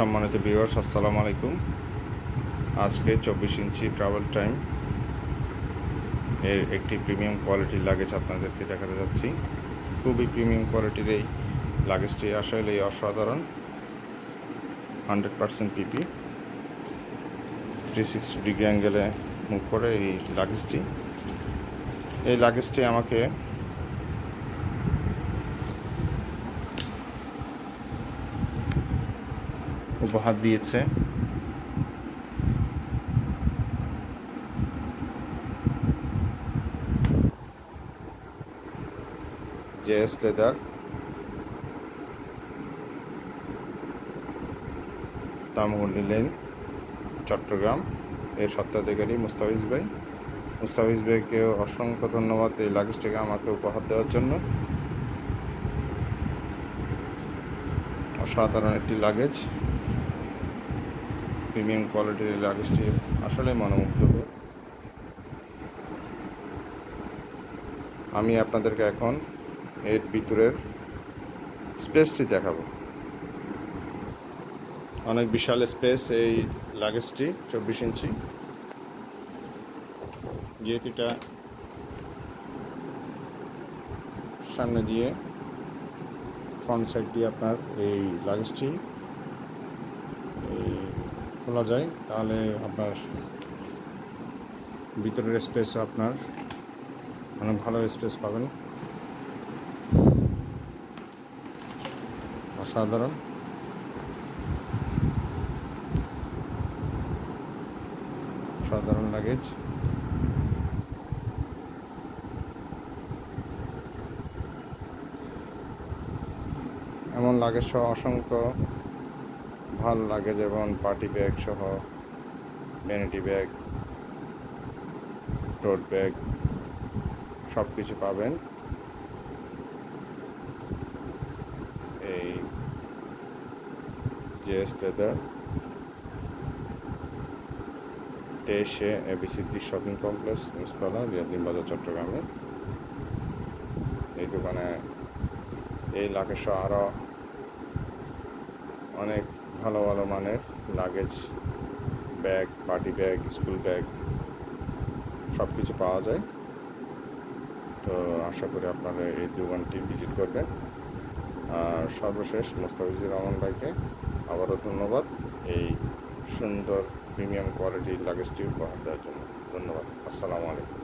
সম্মানিত ভিউয়ার্স, আসসালামু আলাইকুম। আজকে 24 ইঞ্চি ট্রাভেল টাইম এর একটি প্রিমিয়াম কোয়ালিটির লাগেজ আপনাদেরকে দেখাতে যাচ্ছি। খুবই প্রিমিয়াম কোয়ালিটির এই লাগেজটি আসলে অসাধারণ। 100% পিপি, 360 ডিগ্রি অ্যাঙ্গেলে মুভ করে এই লাগেজটি আমাকে উপহার দিয়েছে জেএস লেদার, তামগন্ডি লেন, চট্টগ্রাম। এর স্বত্বাধিকারী মুস্তাফিজ ভাইকে অসংখ্য ধন্যবাদ এই লাগেজটিকে আমাকে উপহার দেওয়ার জন্য। অসাধারণ একটি লাগেজ, প্রিমিয়াম কোয়ালিটির এই লাগেজটি আসলে মনোমুগ্ধকর। আমি আপনাদেরকে এখন এর ভিতরের স্পেসটি দেখাবো। অনেক বিশাল স্পেস এই লাগেজটি, 24 ইঞ্চি। যেহেতু এটা সামনে দিয়ে ফ্রন্ট সাইড দিয়ে আপনার এই লাগেজটি খোলা যায়, তাহলে আপনার ভিতরের স্পেসও আপনার অনেক ভালো স্পেস পাবেন। অসাধারণ লাগেজ। এমন লাগেজ সহ অসংখ্য ভালো লাগেজ এবং পার্টি ব্যাগ সহ, ভ্যানিটি ব্যাগ, টোট ব্যাগ সব কিছু পাবেন এই JS leather 23 ABCD shopping complex, নিচতলা, রিয়াদিন বাজার, চট্টগ্রামে। এই দোকানে এই লাগেজ সহ আরও অনেক ভালো মানের luggage, bag, party bag, school bag সব কিছু পাওয়া যায়। তো আশা করি আপনারা এই দোকানটি ভিজিট করবেন। আর সর্বশেষ মুস্তাফিজুর রহমান ভাইকে আবারও ধন্যবাদ এই সুন্দর প্রিমিয়াম কোয়ালিটির লাগেজটি উপহার দেওয়ার জন্য। ধন্যবাদ। আসসালামু আলাইকুম।